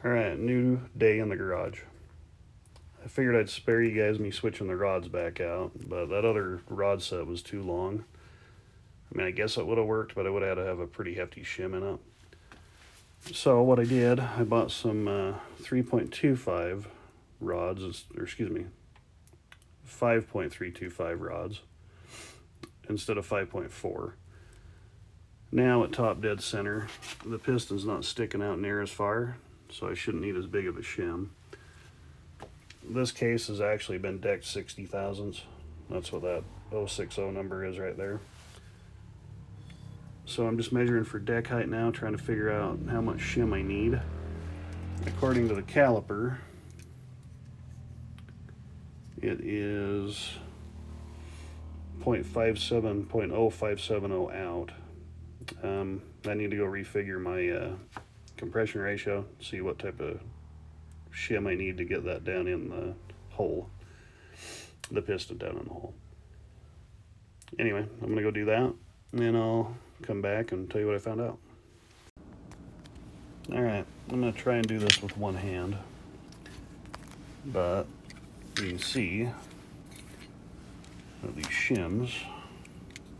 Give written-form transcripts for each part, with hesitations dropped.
Alright, new day in the garage. I figured I'd spare you guys me switching the rods back out, but that other rod set was too long. I mean, I guess it would have worked, but I would have had to have a pretty hefty shim in it. So what I did, I bought some 3.25 rods, or excuse me, 5.325 rods instead of 5.4. Now at top dead center, the piston's not sticking out near as far, so I shouldn't need as big of a shim. This case has actually been decked 60 thousandths. That's what that 060 number is right there. So I'm just measuring for deck height now, trying to figure out how much shim I need. According to the caliper, it is 0.57, 0.0570 out. I need to go refigure my compression ratio, see what type of shim I need to get that down in the hole, the piston down in the hole. Anyway, I'm gonna go do that, and then I'll come back and tell you what I found out. Alright, I'm gonna try and do this with one hand, but you can see that these shims,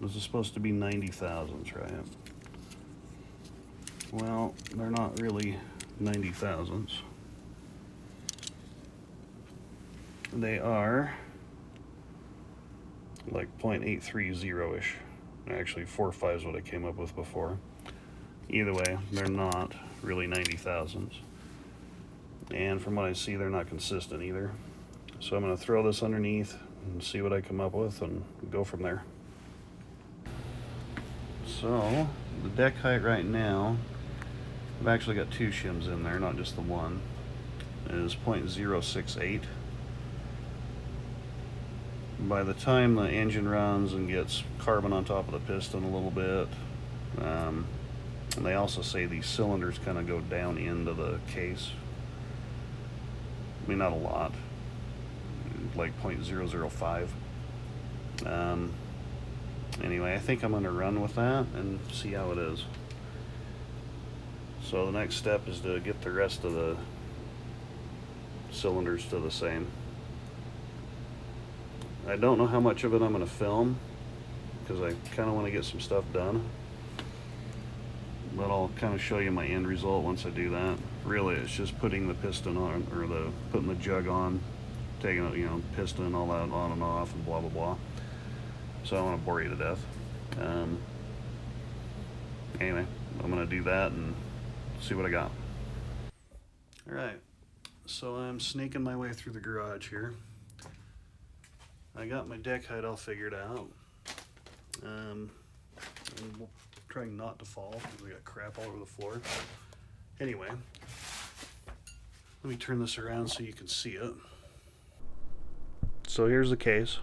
this is supposed to be 90 thousandths, right? Well, they're not really 90 thousandths. They are like 0.830-ish. Actually, 4.5 is what I came up with before. Either way, they're not really 90 thousandths. And from what I see, they're not consistent either. So I'm going to throw this underneath and see what I come up with and go from there. So, the deck height right now, I've actually got two shims in there, not just the one, is 0.068. By the time the engine runs and gets carbon on top of the piston a little bit, and they also say these cylinders kind of go down into the case. I mean, not a lot, like 0.005. Anyway, I think I'm going to run with that and see how it is. So the next step is to get the rest of the cylinders to the same. I don't know how much of it I'm going to film, because I kind of want to get some stuff done. But I'll kind of show you my end result once I do that. Really, it's just putting the piston on, or putting the jug on, taking it, piston and all that on and off, and blah blah blah. So I don't want to bore you to death. Anyway, I'm going to do that and see what I got. Alright, so I'm sneaking my way through the garage here. I got my deck height all figured out. I'm trying not to fall because I got crap all over the floor. Anyway, let me turn this around so you can see it. So here's the case.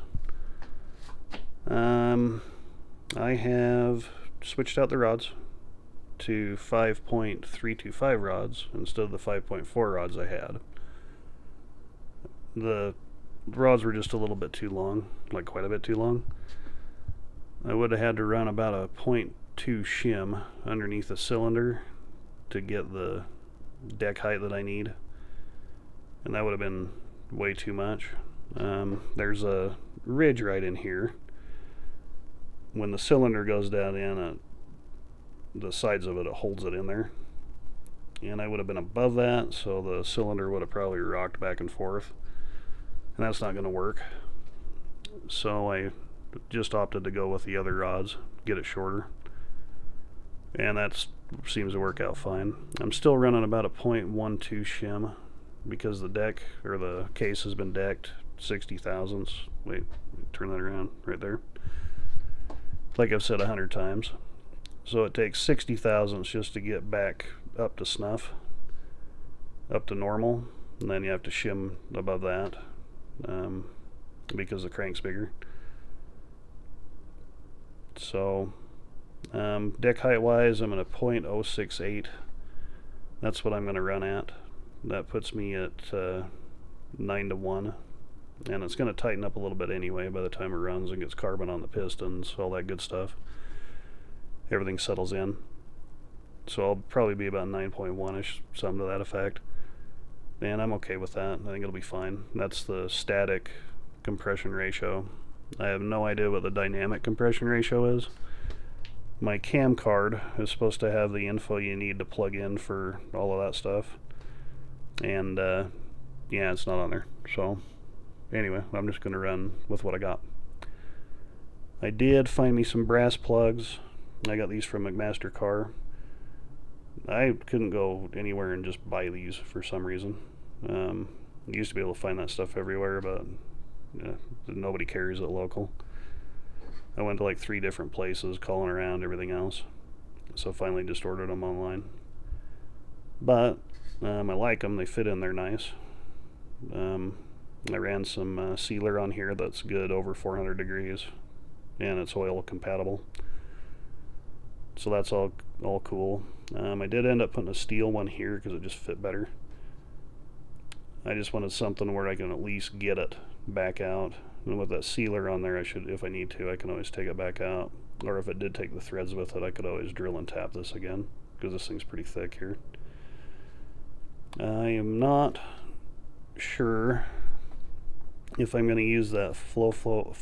I have switched out the rods to 5.325 rods instead of the 5.4 rods I had. The rods were just a little bit too long, like quite a bit too long. I would have had to run about a 0.2 shim underneath the cylinder to get the deck height that I need, and that would have been way too much. There's a ridge right in here. When the cylinder goes down in, the sides of it holds it in there, and I would have been above that, so the cylinder would have probably rocked back and forth, and that's not going to work. So I just opted to go with the other rods, get it shorter, and that seems to work out fine. I'm still running about a 0.12 shim because the deck, or the case, has been decked 60 thousandths. Wait, turn that around right there. Like I've said 100 times. So it takes 60 thousandths just to get back up to snuff, up to normal, and then you have to shim above that because the crank's bigger. So deck height wise, I'm at a 0.068. That's what I'm going to run at. That puts me at 9-to-1, and it's going to tighten up a little bit anyway by the time it runs and gets carbon on the pistons, all that good stuff. Everything settles in. So I'll probably be about 9.1-ish, something to that effect. and I'm okay with that. I think it'll be fine. That's the static compression ratio. I have no idea what the dynamic compression ratio is. My cam card is supposed to have the info you need to plug in for all of that stuff, and yeah, it's not on there. So anyway, I'm just going to run with what I got. I did find me some brass plugs. I got these from McMaster Car. I couldn't go anywhere and just buy these for some reason. I used to be able to find that stuff everywhere, but nobody carries it local. I went to like 3 different places, calling around, everything else. So finally just ordered them online. But I like them. They fit in there nice. I ran some sealer on here that's good over 400 degrees, and it's oil compatible. So that's all cool. I did end up putting a steel one here because it just fit better. I just wanted something where I can at least get it back out. And with that sealer on there, I should, if I need to, I can always take it back out. Or if it did take the threads with it, I could always drill and tap this again, because this thing's pretty thick here. I am not sure if I'm going to use that full flow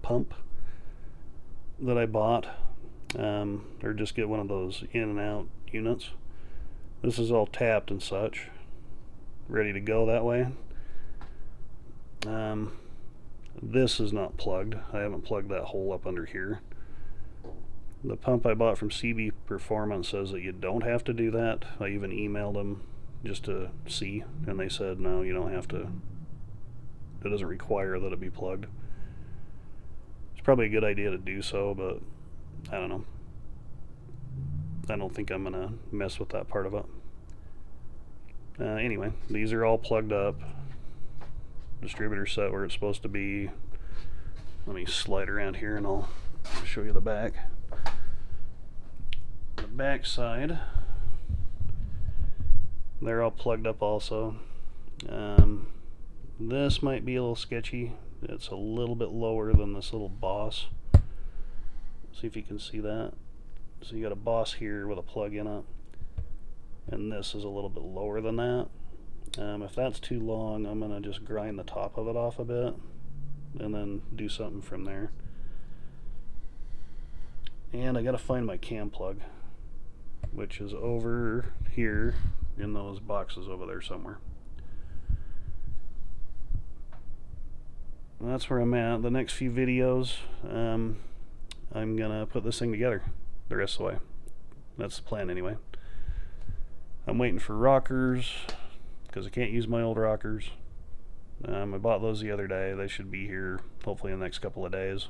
pump that I bought, or just get one of those in and out units. This is all tapped and such, ready to go that way. This is not plugged. I haven't plugged that hole up under here. The pump I bought from CB Performance says that you don't have to do that. I even emailed them just to see, and they said no, you don't have to. It doesn't require that it be plugged. It's probably a good idea to do so, but I don't know. I don't think I'm gonna mess with that part of it. Anyway, these are all plugged up. Distributor set where it's supposed to be. Let me slide around here and I'll show you the back. The back side, they're all plugged up also. This might be a little sketchy. It's a little bit lower than this little boss. See if you can see that. So you got a boss here with a plug in it, and this is a little bit lower than that. If that's too long, I'm going to just grind the top of it off a bit and then do something from there. And I got to find my cam plug, which is over here in those boxes over there somewhere. And that's where I'm at. The next few videos, I'm going to put this thing together the rest of the way. That's the plan anyway. I'm waiting for rockers, because I can't use my old rockers. I bought those the other day. They should be here hopefully in the next couple of days.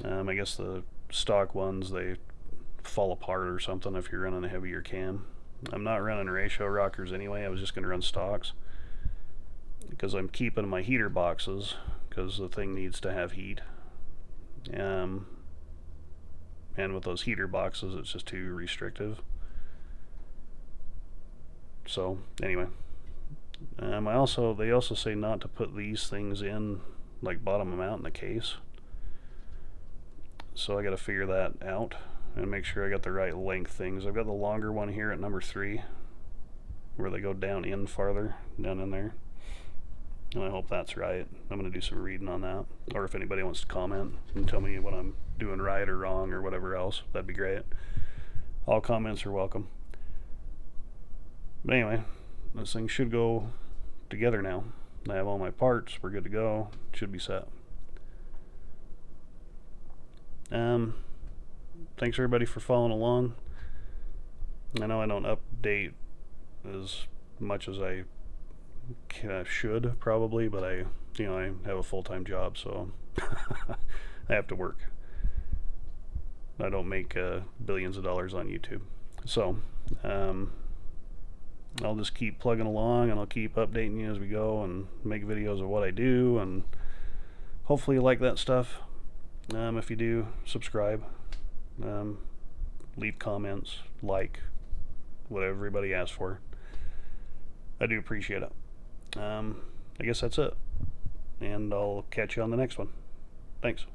I guess the stock ones, they fall apart or something if you're running a heavier cam. I'm not running ratio rockers anyway. I was just going to run stocks, because I'm keeping my heater boxes, because the thing needs to have heat. And with those heater boxes, it's just too restrictive. So anyway, they also say not to put these things in, like bottom them out in the case. So I got to figure that out and make sure I got the right length things. I've got the longer one here at number 3, where they go down in farther, down in there. And I hope that's right. I'm going to do some reading on that. Or if anybody wants to comment and tell me what I'm doing right or wrong or whatever else, that'd be great. All comments are welcome. But anyway, this thing should go together now. I have all my parts. We're good to go. Should be set. Thanks everybody for following along. I know I don't update as much as I should probably, but I have a full-time job, so I have to work. I don't make billions of dollars on YouTube, so I'll just keep plugging along, and I'll keep updating you as we go and make videos of what I do, and hopefully you like that stuff. If you do, subscribe, leave comments, like, whatever everybody asks for. I do appreciate it. I guess that's it, and I'll catch you on the next one. Thanks.